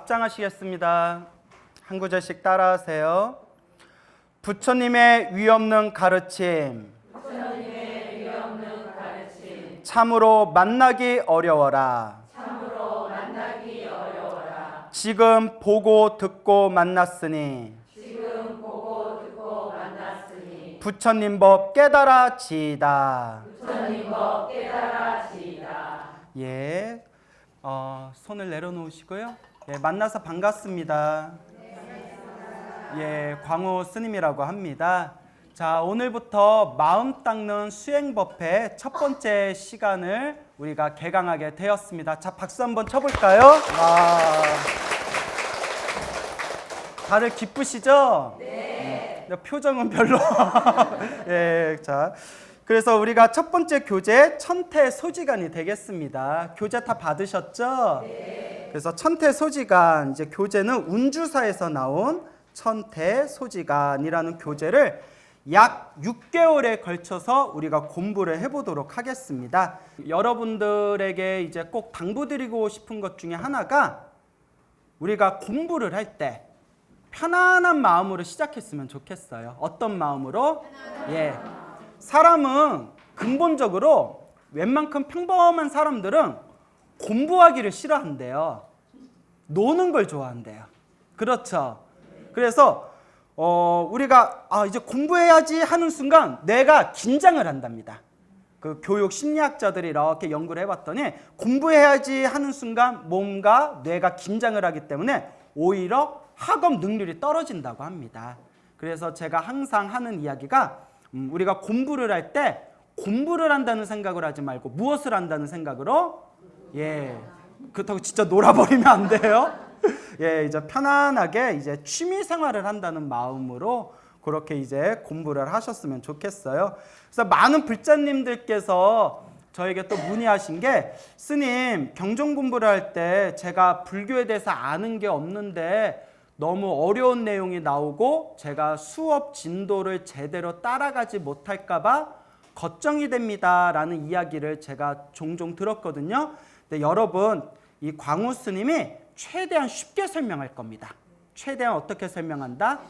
합장하시겠습니다. 한 구절씩 따라하세요. 부처님의 위없는 가르침, 참으로 만나기 어려워라. 지금 보고 듣고 만났으니 부처님 법 깨달아지이다. 예, 손을 내려놓으시고요. 예, 만나서 반갑습니다. 예, 광우 스님이라고 합니다. 자, 오늘부터 마음 닦는 수행법회 첫 번째 시간을 우리가 개강하게 되었습니다. 자, 박수 한번 쳐볼까요? 와. 다들 기쁘시죠? 네. 표정은 별로. 예, 자. 그래서 우리가 첫 번째 교재 천태소지간이 되겠습니다. 교재 다 받으셨죠? 네. 그래서 천태소지간, 이제 교재는 운주사에서 나온 천태소지간이라는 교재를 약 6개월에 걸쳐서 우리가 공부를 해보도록 하겠습니다. 여러분들에게 이제 꼭 당부드리고 싶은 것 중에 하나가 우리가 공부를 할 때 편안한 마음으로 시작했으면 좋겠어요. 어떤 마음으로? 예. 사람은 근본적으로 웬만큼 평범한 사람들은 공부하기를 싫어한대요. 노는 걸 좋아한대요. 그렇죠? 그래서 우리가 이제 공부해야지 하는 순간 내가 긴장을 한답니다. 그 교육 심리학자들이 이렇게 연구를 해봤더니 공부해야지 하는 순간 몸과 뇌가 긴장을 하기 때문에 오히려 학업 능률이 떨어진다고 합니다. 그래서 제가 항상 하는 이야기가 우리가 공부를 할 때 공부를 한다는 생각을 하지 말고 무엇을 한다는 생각으로, 예, 그렇다고 진짜 놀아버리면 안 돼요. 예, 이제 편안하게 이제 취미 생활을 한다는 마음으로 그렇게 이제 공부를 하셨으면 좋겠어요. 그래서 많은 불자님들께서 저에게 또 문의하신 게, 스님, 경전 공부를 할 때 제가 불교에 대해서 아는 게 없는데 너무 어려운 내용이 나오고 제가 수업 진도를 제대로 따라가지 못할까 봐 걱정이 됩니다 라는 이야기를 제가 종종 들었거든요. 근데 여러분, 이 광우 스님이 최대한 쉽게 설명할 겁니다. 최대한 어떻게 설명한다?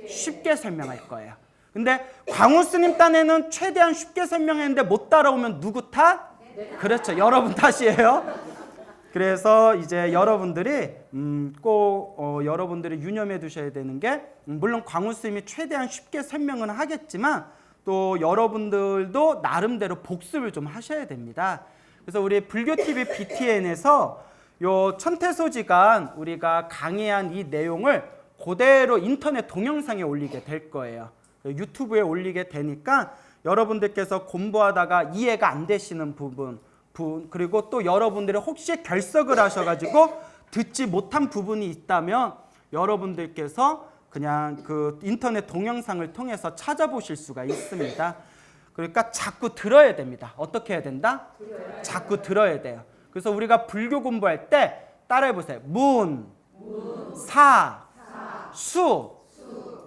쉽게 설명할 거예요. 근데 광우 스님 딴에는 최대한 쉽게 설명했는데 못 따라오면 누구 탓? 그렇죠. 여러분 탓이에요. 그래서 이제 여러분들이 꼭 여러분들이 유념해 두셔야 되는 게, 물론 광우 스님이 최대한 쉽게 설명은 하겠지만 또 여러분들도 나름대로 복습을 좀 하셔야 됩니다. 그래서 우리 불교TV BTN에서 요 천태소지간 우리가 강의한 이 내용을 그대로 인터넷 동영상에 올리게 될 거예요. 유튜브에 올리게 되니까 여러분들께서 공부하다가 이해가 안 되시는 부분, 그리고 또 여러분들이 혹시 결석을 하셔가지고 듣지 못한 부분이 있다면 여러분들께서 그냥 그 인터넷 동영상을 통해서 찾아보실 수가 있습니다. 그러니까 자꾸 들어야 됩니다. 어떻게 해야 된다? 자꾸 들어야 돼요. 그래서 우리가 불교 공부할 때 따라해보세요. 문, 사, 수.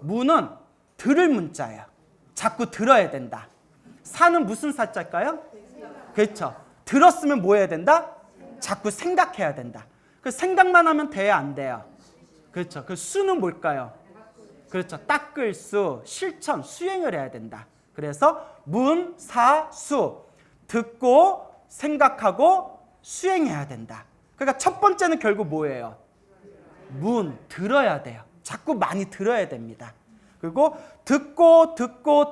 문은 들을 문자예요. 자꾸 들어야 된다. 사는 무슨 사자일까요? 그렇죠. 들었으면 뭐 해야 된다? 자꾸 생각해야 된다. 그 생각만 하면 돼야 안 돼요? 그렇죠. 그 수는 뭘까요? 그렇죠. 닦을 수, 실천, 수행을 해야 된다. 그래서 문, 사, 수. 듣고 생각하고 수행해야 된다. 그러니까 첫 번째는 결국 뭐예요? 문, 들어야 돼요. 자꾸 많이 들어야 됩니다. 그리고 듣고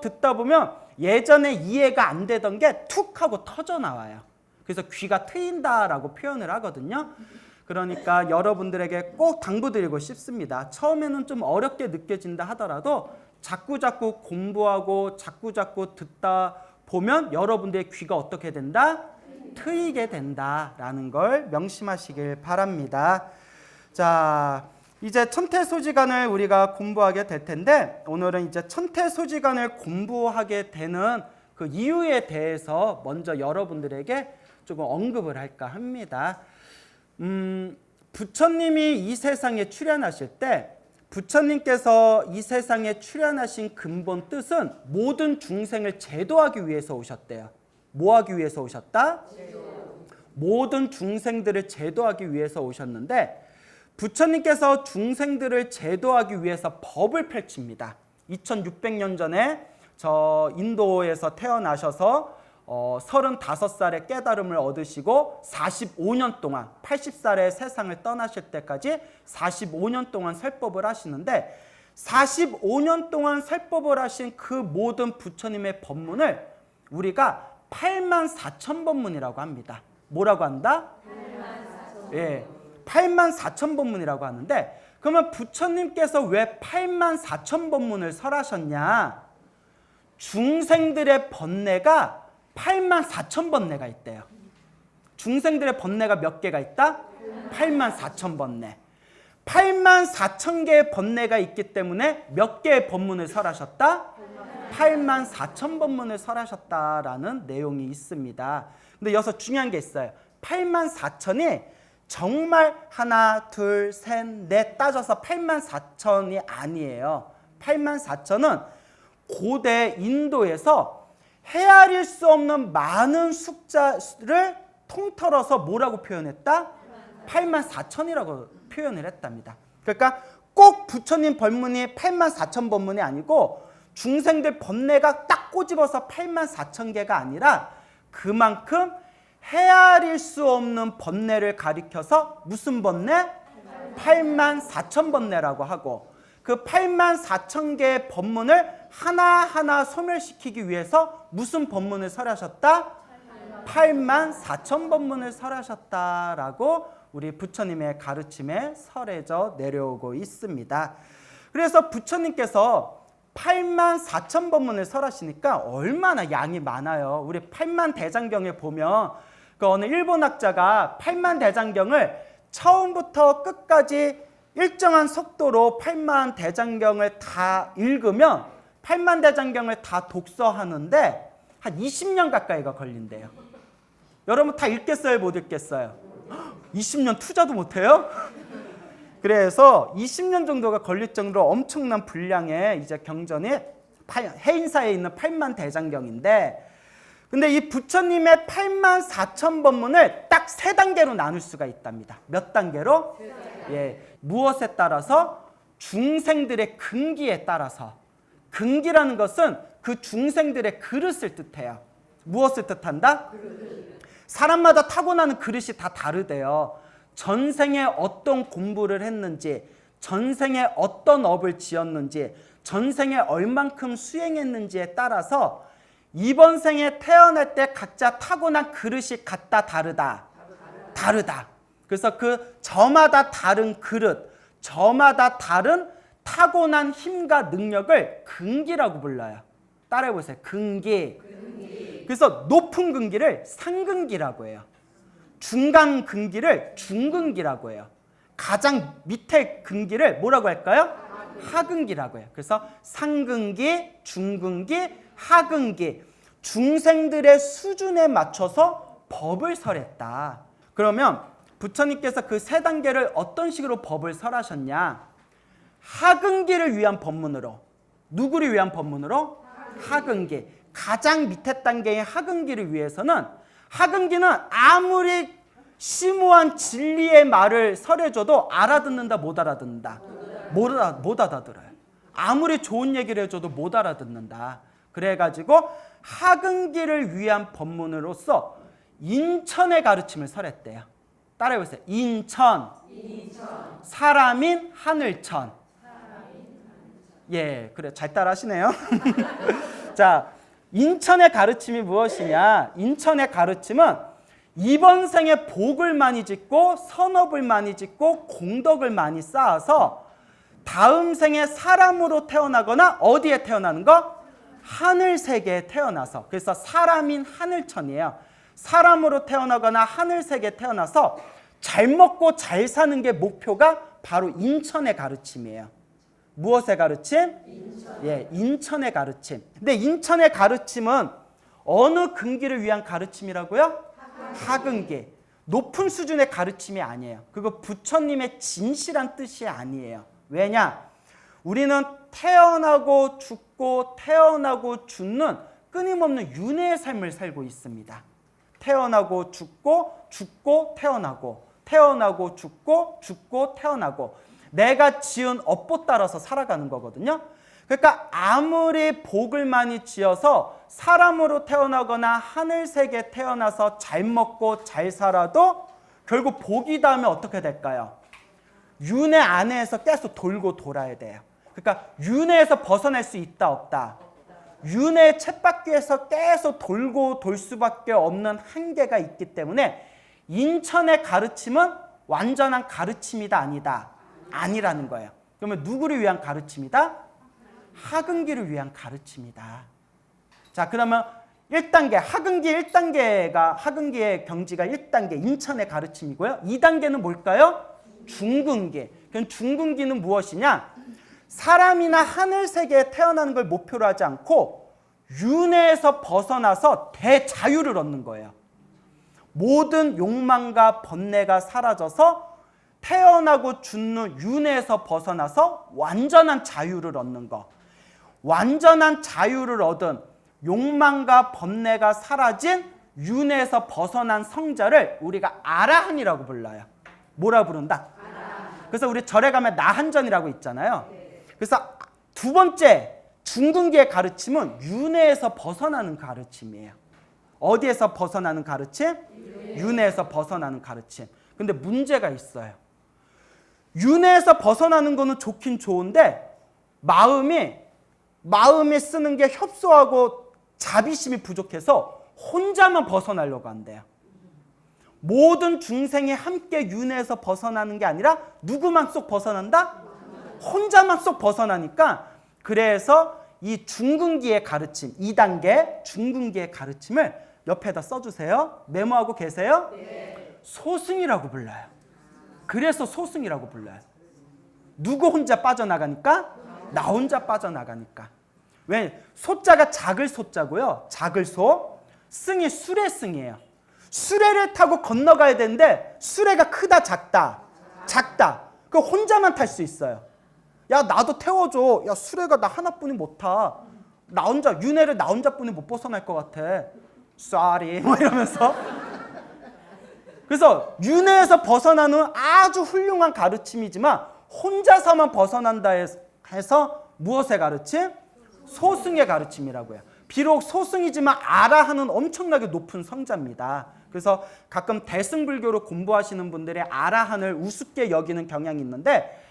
듣다 보면 예전에 이해가 안 되던 게 툭 하고 터져 나와요. 그래서 귀가 트인다라고 표현을 하거든요. 그러니까 여러분들에게 꼭 당부드리고 싶습니다. 처음에는 좀 어렵게 느껴진다 하더라도 자꾸 공부하고 자꾸 듣다 보면 여러분들의 귀가 어떻게 된다? 트이게 된다라는 걸 명심하시길 바랍니다. 자, 이제 천태소지간을 우리가 공부하게 될 텐데, 오늘은 이제 천태소지간을 공부하게 되는 그 이유에 대해서 먼저 여러분들에게 조금 언급을 할까 합니다. 부처님이 이 세상에 출현하실 때 부처님께서 이 세상에 출현하신 근본 뜻은 모든 중생을 제도하기 위해서 오셨대요. 뭐 하기 위해서 오셨다? 모든 중생들을 제도하기 위해서 오셨는데, 부처님께서 중생들을 제도하기 위해서 법을 펼칩니다. 2600년 전에 저 인도에서 태어나셔서 35살에 깨달음을 얻으시고 45년 동안 80살에 세상을 떠나실 때까지 45년 동안 설법을 하시는데 45년 동안 설법을 하신 그 모든 부처님의 법문을 우리가 84,000법문이라고 합니다. 뭐라고 한다? 84,000법문이라고 하는데, 그러면 부처님께서 왜 84,000법문을 설하셨냐? 중생들의 번뇌가 84,000번뇌가 있대요. 중생들의 번뇌가 몇 개가 있다? 84,000번뇌. 84,000개의 번뇌가 있기 때문에 몇 개의 법문을 설하셨다? 84,000법문을 설하셨다라는 내용이 있습니다. 근데 여기서 중요한 게 있어요. 84,000이 정말 하나, 둘, 셋, 넷 따져서 84,000이 아니에요. 84,000은 고대 인도에서 헤아릴 수 없는 많은 숫자를 통틀어서 뭐라고 표현했다? 84,000이라고 표현을 했답니다. 그러니까 꼭 부처님 법문이 84,000법문이 아니고 중생들 번뇌가 딱 꼬집어서 84,000개가 아니라 그만큼 헤아릴 수 없는 번뇌를 가리켜서 무슨 번뇌? 84,000번뇌라고 하고, 그 84,000개의 법문을 하나하나 소멸시키기 위해서 무슨 법문을 설하셨다? 84,000법문을 설하셨다라고 우리 부처님의 가르침에 설해져 내려오고 있습니다. 그래서 부처님께서 84,000법문을 설하시니까 얼마나 양이 많아요. 우리 팔만대장경에 보면 그 어느 일본 학자가 팔만대장경을 처음부터 끝까지 일정한 속도로 팔만대장경을 다 읽으면 팔만대장경을 다 독서하는데 한 20년 가까이가 걸린대요. 여러분 다 읽겠어요? 못 읽겠어요? 20년 투자도 못해요? 그래서 20년 정도가 걸릴 정도로 엄청난 분량의 이제 경전이 해인사에 있는 팔만대장경인데, 근데 이 부처님의 84,000법문을 딱 3단계로 나눌 수가 있답니다. 몇 단계로? 무엇에 따라서? 중생들의 근기에 따라서. 근기라는 것은 그 중생들의 그릇을 뜻해요. 무엇을 뜻한다? 사람마다 타고나는 그릇이 다 다르대요. 전생에 어떤 공부를 했는지, 전생에 어떤 업을 지었는지, 전생에 얼만큼 수행했는지에 따라서 이번 생에 태어날 때 각자 타고난 그릇이 같다, 다르다. 다르다. 그래서 그 저마다 다른 그릇, 저마다 다른 타고난 힘과 능력을 근기라고 불러요. 따라해보세요. 근기. 그래서 높은 근기를 상근기라고 해요. 중간 근기를 중근기라고 해요. 가장 밑에 근기를 뭐라고 할까요? 하근기라고 해요. 그래서 상근기, 중근기, 하근기, 중생들의 수준에 맞춰서 법을 설했다. 그러면 부처님께서 그 3단계를 어떤 식으로 법을 설하셨냐? 하근기를 위한 법문으로. 누구를 위한 법문으로? 하근기. 가장 밑에 단계의 하근기를 위해서는, 하근기는 아무리 심오한 진리의 말을 설해줘도 알아듣는다, 못 알아듣는다? 못 알아들어요. 아무리 좋은 얘기를 해줘도 못 알아듣는다. 그래가지고 하근기를 위한 법문으로서 인천의 가르침을 설했대요. 따라해보세요. 인천. 사람인 하늘천. 예, 그래, 잘 따라하시네요. 자, 인천의 가르침이 무엇이냐? 인천의 가르침은 이번 생에 복을 많이 짓고 선업을 많이 짓고 공덕을 많이 쌓아서 다음 생에 사람으로 태어나거나 어디에 태어나는 거? 하늘 세계에 태어나서. 그래서 사람인 하늘천이에요. 사람으로 태어나거나 하늘 세계에 태어나서 잘 먹고 잘 사는 게 목표가 바로 인천의 가르침이에요. 무엇의 가르침? 인천의 가르침. 근데 인천의 가르침은 어느 근기를 위한 가르침이라고요? 하근기. 높은 수준의 가르침이 아니에요. 그거 부처님의 진실한 뜻이 아니에요. 왜냐? 우리는 태어나고 죽고 태어나고 죽는 끊임없는 윤회의 삶을 살고 있습니다. 태어나고 죽고 죽고 태어나고 태어나고 죽고 죽고 태어나고 내가 지은 업보 따라서 살아가는 거거든요. 그러니까 아무리 복을 많이 지어서 사람으로 태어나거나 하늘색에 태어나서 잘 먹고 잘 살아도 결국 복이 닿으면 어떻게 될까요? 윤회 안에서 계속 돌고 돌아야 돼요. 그러니까 윤회에서 벗어날 수 있다 없다? 윤회의 쳇바퀴에서 계속 돌고 돌 수밖에 없는 한계가 있기 때문에 인천의 가르침은 완전한 가르침이다 아니다? 아니라는 거예요. 그러면 누구를 위한 가르침이다? 하근기를 위한 가르침이다. 자, 그러면 1단계, 하근기의 경지가 1단계, 인천의 가르침이고요. 2단계는 뭘까요? 중근기. 그럼 중근기는 무엇이냐? 사람이나 하늘세계에 태어나는 걸 목표로 하지 않고 윤회에서 벗어나서 대자유를 얻는 거예요. 모든 욕망과 번뇌가 사라져서 태어나고 죽는 윤회에서 벗어나서 완전한 자유를 얻는 거. 완전한 자유를 얻은 욕망과 번뇌가 사라진 윤회에서 벗어난 성자를 우리가 아라한이라고 불러요. 뭐라 부른다? 그래서 우리 절에 가면 나한전이라고 있잖아요. 그래서 두 번째 중근기의 가르침은 윤회에서 벗어나는 가르침이에요. 어디에서 벗어나는 가르침? 윤회에서 벗어나는 가르침. 근데 문제가 있어요. 윤회에서 벗어나는 거는 좋긴 좋은데 마음이 쓰는 게 협소하고 자비심이 부족해서 혼자만 벗어나려고 한대요. 모든 중생이 함께 윤회에서 벗어나는 게 아니라 누구만 쏙 벗어난다? 혼자만 쏙 벗어나니까 그래서 이 중근기의 가르침, 2단계 중근기의 가르침을 옆에다 써주세요. 메모하고 계세요? 네. 소승이라고 불러요. 그래서 소승이라고 불러요. 누구 혼자 빠져나가니까? 나 혼자 빠져나가니까. 왜? 소자가 작을 소자고요. 작을 소. 승이 수레 승이에요. 수레를 타고 건너가야 되는데 수레가 크다 작다? 작다. 그 혼자만 탈 수 있어요. 야 나도 태워줘. 야 수레가 나 하나뿐이 못 타. 나 혼자 윤회를 나 혼자뿐이 못 벗어날 것 같아. 쏘리 뭐 이러면서. 그래서 윤회에서 벗어나는 아주 훌륭한 가르침이지만 혼자서만 벗어난다 해서 무엇의 가르침? 소승의 가르침이라고 해요. 비록 소승이지만 아라한은 엄청나게 높은 성자입니다. 그래서 가끔 대승불교로 공부하시는 분들이 아라한을 우습게 여기는 경향이 있는데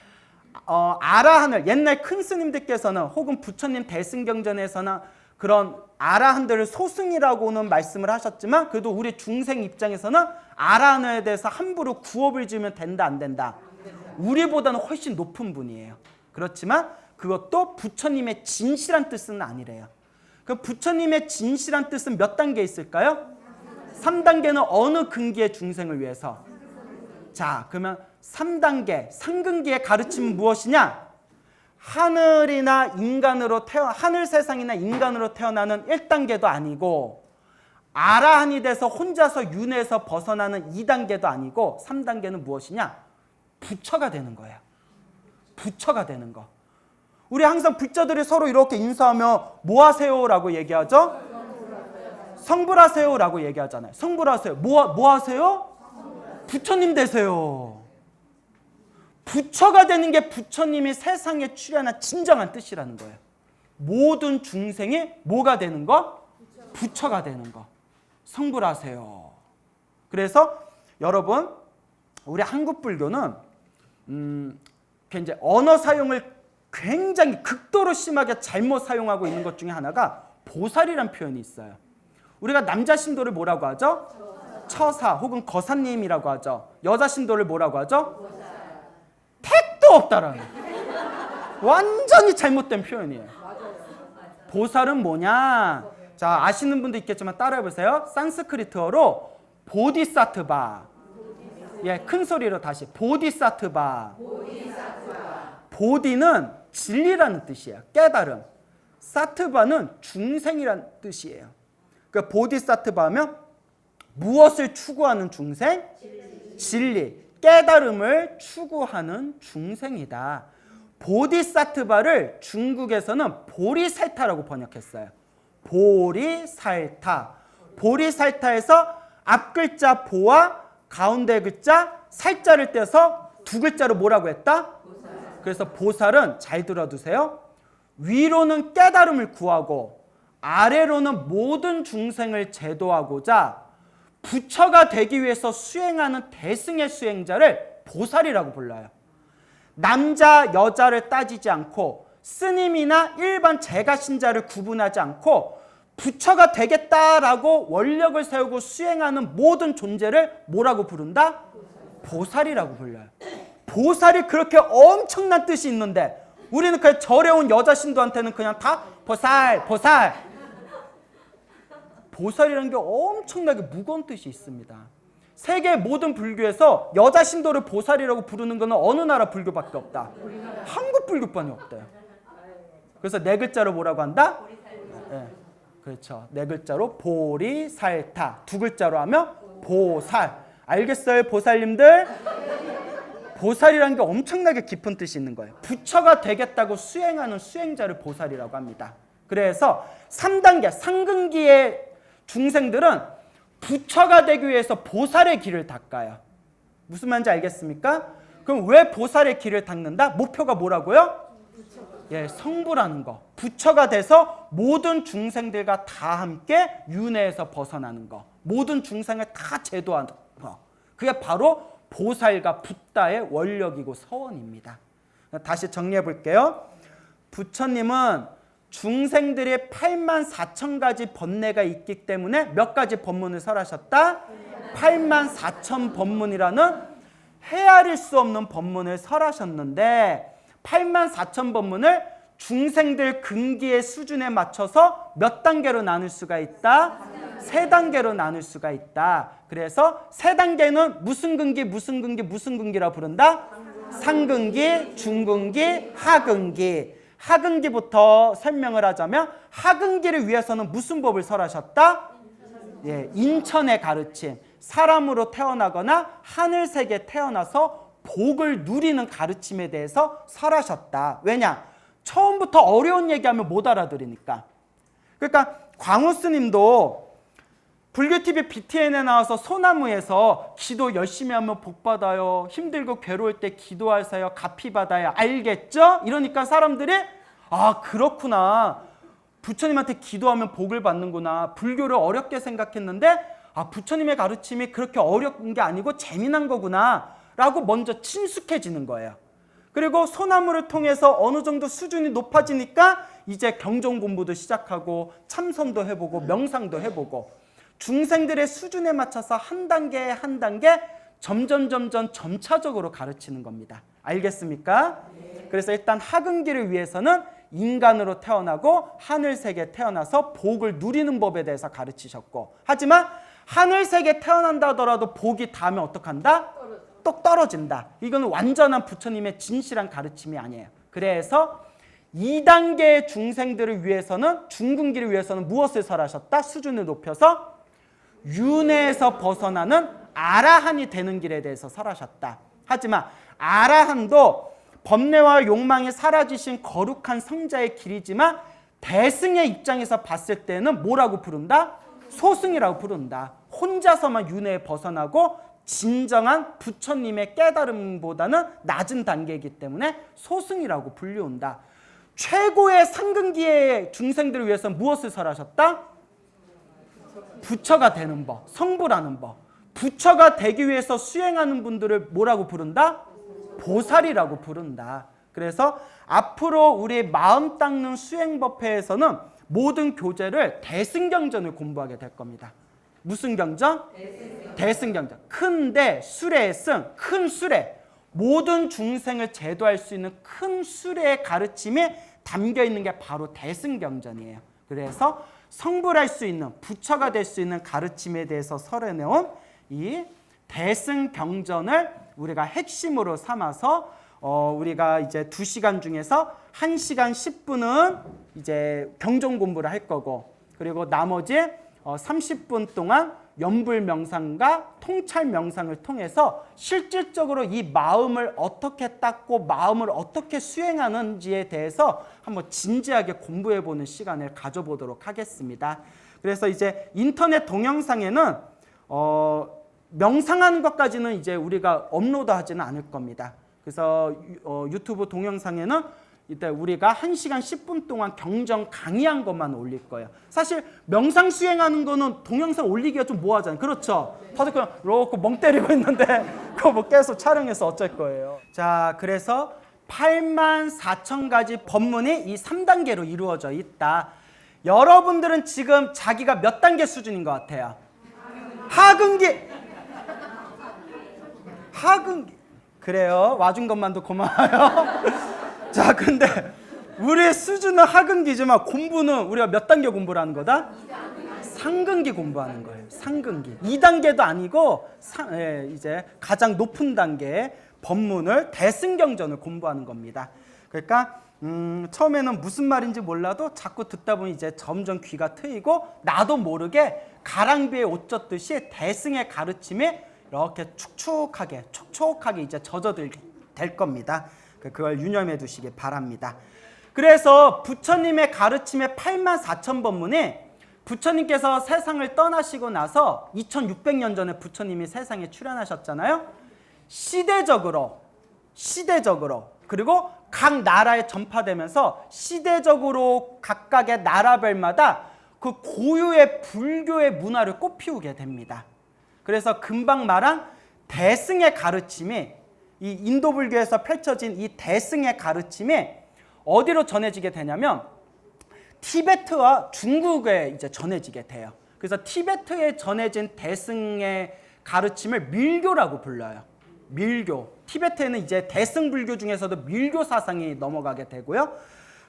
아라한을 옛날 큰 스님들께서는 혹은 부처님 대승경전에서는 그런 아라한들을 소승이라고는 말씀을 하셨지만 그래도 우리 중생 입장에서는 아라한에 대해서 함부로 구업을 지으면 된다 안 된다? 우리보다는 훨씬 높은 분이에요. 그렇지만 그것도 부처님의 진실한 뜻은 아니래요. 그럼 부처님의 진실한 뜻은 몇 단계 있을까요? 3단계는 어느 근기의 중생을 위해서? 자, 그러면 3단계, 상근기의 가르침은 무엇이냐? 하늘 세상이나 인간으로 태어나는 1단계도 아니고 아라한이 돼서 혼자서 윤회에서 벗어나는 2단계도 아니고 3단계는 무엇이냐? 부처가 되는 거예요. 부처가 되는 거. 우리 항상 불자들이 서로 이렇게 인사하면 뭐 하세요라고 얘기하죠? 성불하세요라고 얘기하잖아요. 성불하세요. 뭐 하세요? 부처님 되세요. 부처가 되는 게 부처님이 세상에 출현한 진정한 뜻이라는 거예요. 모든 중생이 뭐가 되는 거? 부처가 되는 거. 성불하세요. 그래서 여러분 우리 한국 불교는 이제 언어 사용을 굉장히 극도로 심하게 잘못 사용하고 있는 것 중에 하나가 보살이란 표현이 있어요. 우리가 남자 신도를 뭐라고 하죠? 처사 혹은 거사님이라고 하죠. 여자 신도를 뭐라고 하죠? 택도 없다라는 완전히 잘못된 표현이에요. 보살은 뭐냐? 자, 아시는 분도 있겠지만 따라해보세요. 산스크리트어로 보디사트바. 예, 큰 소리로 다시 보디사트바. 보디는 진리라는 뜻이에요. 깨달음. 사트바는 중생이라는 뜻이에요. 그러니까 보디사트바 하면 무엇을 추구하는 중생? 진리. 깨달음을 추구하는 중생이다. 보디사트바를 중국에서는 보리살타라고 번역했어요. 보리살타. 보리살타에서 앞 글자 보와 가운데 글자 살자를 떼서 두 글자로 뭐라고 했다? 그래서 보살은 잘 들어두세요. 위로는 깨달음을 구하고 아래로는 모든 중생을 제도하고자 부처가 되기 위해서 수행하는 대승의 수행자를 보살이라고 불러요. 남자 여자를 따지지 않고 스님이나 일반 재가신자를 구분하지 않고 부처가 되겠다라고 원력을 세우고 수행하는 모든 존재를 뭐라고 부른다? 보살이라고 불러요. 보살이 그렇게 엄청난 뜻이 있는데 우리는 그냥 절에 온 여자 신도한테는 그냥 다 보살, 보살. 보살이라는 게 엄청나게 무거운 뜻이 있습니다. 세계 모든 불교에서 여자 신도를 보살이라고 부르는 것은 어느 나라 불교밖에 없다. 한국 불교뿐이 없대요. 그래서 네 글자로 뭐라고 한다? 네, 그렇죠. 네 글자로 보리살타. 두 글자로 하면 보살. 알겠어요, 보살님들? 보살이라는 게 엄청나게 깊은 뜻이 있는 거예요. 부처가 되겠다고 수행하는 수행자를 보살이라고 합니다. 그래서 3단계 상근기의 중생들은 부처가 되기 위해서 보살의 길을 닦아요. 무슨 말인지 알겠습니까? 그럼 왜 보살의 길을 닦는다? 목표가 뭐라고요? 예, 성부라는 거. 부처가 돼서 모든 중생들과 다 함께 윤회에서 벗어나는 거. 모든 중생을 다 제도하는 거. 그게 바로 보살과 붓다의 원력이고 서원입니다. 다시 정리해 볼게요. 부처님은 중생들의 84,000가지 번뇌가 있기 때문에 몇 가지 법문을 설하셨다? 84,000 법문이라는 헤아릴 수 없는 법문을 설하셨는데 84,000 법문을 중생들 근기의 수준에 맞춰서 몇 단계로 나눌 수가 있다? 3단계로 나눌 수가 있다. 그래서 3단계는 무슨 근기, 무슨 근기, 무슨 근기라 부른다? 상근기, 중근기, 하근기. 하근기부터 설명을 하자면 하근기를 위해서는 무슨 법을 설하셨다? 예, 인천의 가르침. 사람으로 태어나거나 하늘세계에 태어나서 복을 누리는 가르침에 대해서 설하셨다. 왜냐? 처음부터 어려운 얘기하면 못 알아들으니까. 그러니까 광우 스님도 불교TV BTN에 나와서 소나무에서 기도 열심히 하면 복 받아요. 힘들고 괴로울 때 기도하세요. 갚이 받아요. 알겠죠? 이러니까 사람들이 아 그렇구나. 부처님한테 기도하면 복을 받는구나. 불교를 어렵게 생각했는데 아 부처님의 가르침이 그렇게 어려운 게 아니고 재미난 거구나 라고 먼저 친숙해지는 거예요. 그리고 소나무를 통해서 어느 정도 수준이 높아지니까 이제 경전 공부도 시작하고 참선도 해보고 명상도 해보고 중생들의 수준에 맞춰서 한 단계 한 단계 점점 점차적으로 가르치는 겁니다. 알겠습니까? 그래서 일단 하근기를 위해서는 인간으로 태어나고 하늘세계에 태어나서 복을 누리는 법에 대해서 가르치셨고 하지만 하늘세계에 태어난다 하더라도 복이 닿으면 어떡한다? 똑 떨어진다. 이건 완전한 부처님의 진실한 가르침이 아니에요. 그래서 2단계의 중생들을 위해서는 중근기를 위해서는 무엇을 설하셨다? 수준을 높여서 윤회에서 벗어나는 아라한이 되는 길에 대해서 설하셨다. 하지만 아라한도 번뇌와 욕망이 사라지신 거룩한 성자의 길이지만 대승의 입장에서 봤을 때는 뭐라고 부른다? 소승이라고 부른다. 혼자서만 윤회에 벗어나고 진정한 부처님의 깨달음보다는 낮은 단계이기 때문에 소승이라고 불리운다. 최고의 상근기의 중생들을 위해서 무엇을 설하셨다? 부처가 되는 법, 성부라는 법. 부처가 되기 위해서 수행하는 분들을 뭐라고 부른다? 보살이라고 부른다. 그래서 앞으로 우리 마음 닦는 수행법회에서는 모든 교재를 대승경전을 공부하게 될 겁니다. 무슨 경전? 대승경전. 큰데 수레의 승, 큰 수레. 모든 중생을 제도할 수 있는 큰 수레의 가르침이 담겨 있는 게 바로 대승경전이에요. 그래서 성불할 수 있는, 부처가 될 수 있는 가르침에 대해서 설해내온 이 대승경전을 우리가 핵심으로 삼아서 우리가 이제 2시간 중에서 1시간 10분은 이제 경전 공부를 할 거고 그리고 나머지 30분 동안 연불 명상과 통찰 명상을 통해서 실질적으로 이 마음을 어떻게 닦고 마음을 어떻게 수행하는지에 대해서 한번 진지하게 공부해보는 시간을 가져보도록 하겠습니다. 그래서 이제 인터넷 동영상에는 명상하는 것까지는 이제 우리가 업로드하지는 않을 겁니다. 그래서 유튜브 동영상에는 이때 우리가 1시간 10분 동안 경전 강의한 것만 올릴 거예요. 사실 명상 수행하는 거는 동영상 올리기가 좀 뭐하잖아요. 그렇죠? 다들 그냥 이렇게 멍 때리고 있는데 그거 뭐 계속 촬영해서 어쩔 거예요. 자, 그래서 84,000가지 법문이 이 3단계로 이루어져 있다. 여러분들은 지금 자기가 몇 단계 수준인 것 같아요? 하근기. 그래요. 와준 것만도 고마워요. 자, 근데 우리의 수준은 하근기지만 공부는 우리가 몇 단계 공부를 하는 거다? 상근기 공부하는 거예요. 상근기. 2단계도 아니고 이제 가장 높은 단계의 법문을 대승경전을 공부하는 겁니다. 그러니까 처음에는 무슨 말인지 몰라도 자꾸 듣다 보면 이제 점점 귀가 트이고 나도 모르게 가랑비에 옷 젖듯이 대승의 가르침이 이렇게 촉촉하게 이제 젖어들게 될 겁니다. 그걸 유념해 두시기 바랍니다. 그래서 부처님의 가르침의 84,000법문이 부처님께서 세상을 떠나시고 나서 2600년 전에 부처님이 세상에 출현하셨잖아요. 시대적으로 그리고 각 나라에 전파되면서 시대적으로 각각의 나라별마다 그 고유의 불교의 문화를 꽃피우게 됩니다. 그래서 금방 말한 대승의 가르침이 이 인도 불교에서 펼쳐진 이 대승의 가르침이 어디로 전해지게 되냐면 티베트와 중국에 이제 전해지게 돼요. 그래서 티베트에 전해진 대승의 가르침을 밀교라고 불러요. 밀교. 티베트에는 이제 대승 불교 중에서도 밀교 사상이 넘어가게 되고요.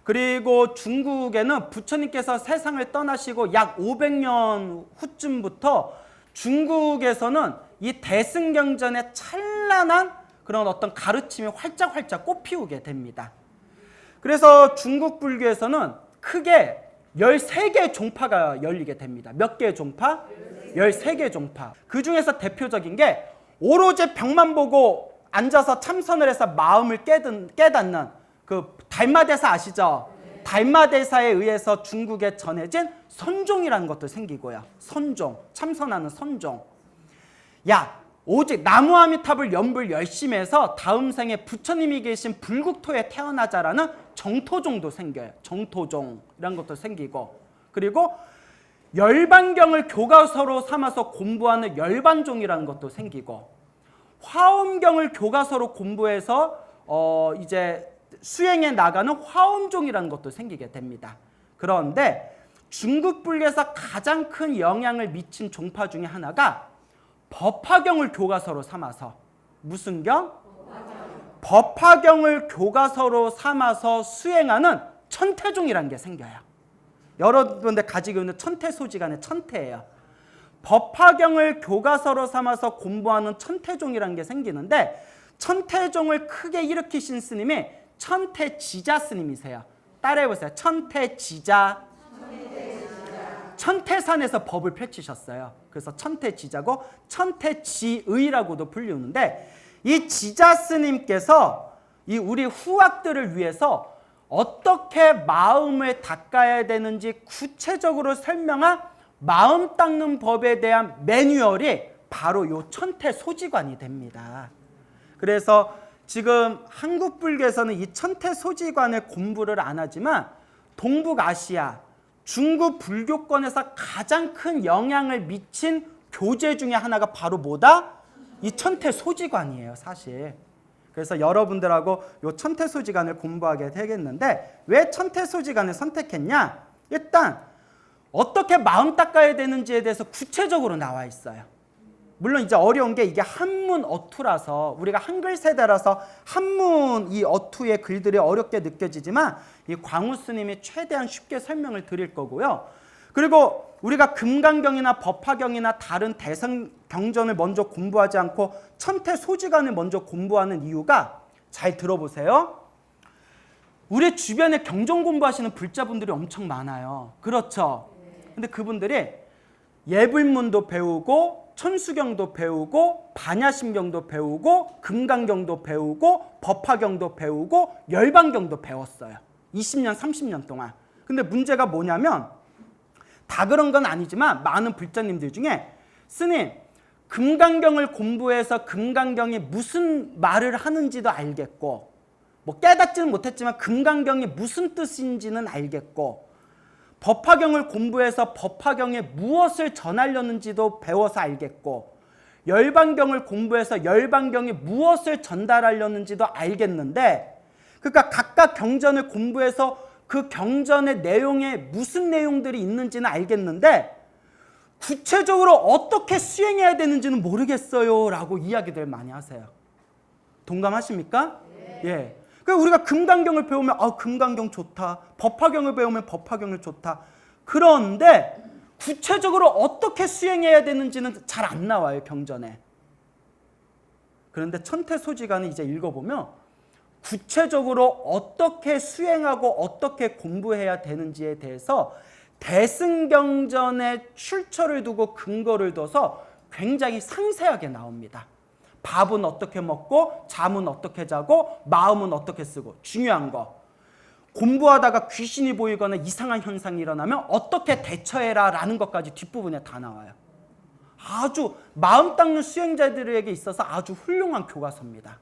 그리고 중국에는 부처님께서 세상을 떠나시고 약 500년 후쯤부터 중국에서는 이 대승경전의 찬란한 그런 어떤 가르침이 활짝활짝 꽃피우게 됩니다. 그래서 중국 불교에서는 크게 13개의 종파가 열리게 됩니다. 몇 개의 종파? 13개의 종파. 그 중에서 대표적인 게 오로지 벽만 보고 앉아서 참선을 해서 마음을 깨닫는 그 달마대사 아시죠? 달마대사에 의해서 중국에 전해진 선종이라는 것도 생기고요. 선종, 참선하는 선종. 오직 나무아미탑을 연불 열심히 해서 다음 생에 부처님이 계신 불국토에 태어나자라는 정토종도 생겨요. 정토종이라는 것도 생기고, 그리고 열반경을 교과서로 삼아서 공부하는 열반종이라는 것도 생기고, 화엄경을 교과서로 공부해서 이제 수행해 나가는 화엄종이라는 것도 생기게 됩니다. 그런데 중국 불교에서 가장 큰 영향을 미친 종파 중에 하나가 법화경을 교과서로 삼아서, 무슨 경? 법화경을 교과서로 삼아서 수행하는 천태종이라는 게 생겨요. 여러분들 가지고 있는 천태소지간의 천태예요. 법화경을 교과서로 삼아서 공부하는 천태종이라는 게 생기는데, 천태종을 크게 일으키신 스님이 천태지자 스님이세요. 따라해보세요. 천태지자. 천태산에서 법을 펼치셨어요. 그래서 천태지자고 천태지의라고도 불리우는데, 이 지자 스님께서 이 우리 후학들을 위해서 어떻게 마음을 닦아야 되는지 구체적으로 설명한 마음 닦는 법에 대한 매뉴얼이 바로 요 천태소지관이 됩니다. 그래서 지금 한국 불교에서는 이 천태소지관을 공부를 안 하지만 동북아시아, 중국 불교권에서 가장 큰 영향을 미친 교재 중에 하나가 바로 뭐다? 이 천태소지관이에요, 사실. 그래서 여러분들하고 이 천태소지관을 공부하게 되겠는데, 왜 천태소지관을 선택했냐? 일단 어떻게 마음 닦아야 되는지에 대해서 구체적으로 나와 있어요. 물론 이제 어려운 게 이게 한문 어투라서, 우리가 한글 세대라서 한문 이 어투의 글들이 어렵게 느껴지지만 이 광우 스님이 최대한 쉽게 설명을 드릴 거고요. 그리고 우리가 금강경이나 법화경이나 다른 대승 경전을 먼저 공부하지 않고 천태소지관을 먼저 공부하는 이유가, 잘 들어보세요. 우리 주변에 경전 공부하시는 불자분들이 엄청 많아요. 그렇죠? 근데 그분들이 예불문도 배우고 천수경도 배우고 반야심경도 배우고 금강경도 배우고 법화경도 배우고 열반경도 배웠어요. 20년 30년 동안. 근데 문제가 뭐냐면, 다 그런 건 아니지만 많은 불자님들 중에 스님, 금강경을 공부해서 금강경이 무슨 말을 하는지도 알겠고, 뭐 깨닫지는 못했지만 금강경이 무슨 뜻인지는 알겠고, 법화경을 공부해서 법화경에 무엇을 전하려는지도 배워서 알겠고, 열반경을 공부해서 열반경이 무엇을 전달하려는지도 알겠는데, 그러니까 각각 경전을 공부해서 그 경전의 내용에 무슨 내용들이 있는지는 알겠는데 구체적으로 어떻게 수행해야 되는지는 모르겠어요 라고 이야기들 많이 하세요. 동감하십니까? 네. 예. 그러니까 우리가 금강경을 배우면 금강경 좋다. 법화경을 배우면 법화경을 좋다. 그런데 구체적으로 어떻게 수행해야 되는지는 잘 안 나와요, 경전에. 그런데 천태소지간을 이제 읽어보면 구체적으로 어떻게 수행하고 어떻게 공부해야 되는지에 대해서 대승경전의 출처를 두고 근거를 둬서 굉장히 상세하게 나옵니다. 밥은 어떻게 먹고 잠은 어떻게 자고 마음은 어떻게 쓰고, 중요한 거 공부하다가 귀신이 보이거나 이상한 현상이 일어나면 어떻게 대처해라 라는 것까지 뒷부분에 다 나와요. 아주 마음 닦는 수행자들에게 있어서 아주 훌륭한 교과서입니다.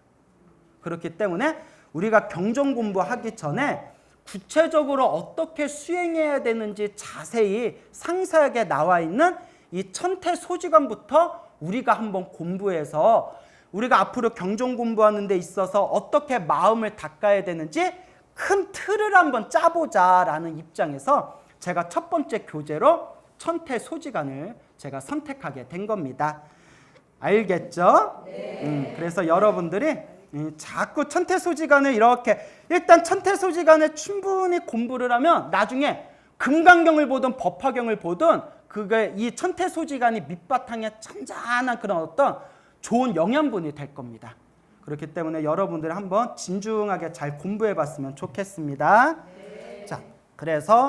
그렇기 때문에 우리가 경전 공부하기 전에 구체적으로 어떻게 수행해야 되는지 자세히 상세하게 나와 있는 이 천태소지간부터 우리가 한번 공부해서 우리가 앞으로 경전 공부하는 데 있어서 어떻게 마음을 닦아야 되는지 큰 틀을 한번 짜보자라는 입장에서 제가 첫 번째 교재로 천태소지간을 제가 선택하게 된 겁니다. 알겠죠? 네. 그래서 여러분들이 자꾸 천태소지간을 이렇게 일단 천태소지간을 충분히 공부를 하면 나중에 금강경을 보든 법화경을 보든 그게 이 천태소지간이 밑바탕에 잔잔한 그런 어떤 좋은 영양분이 될 겁니다. 그렇기 때문에 여러분들 한번 진중하게 잘 공부해 봤으면 좋겠습니다. 네. 자, 그래서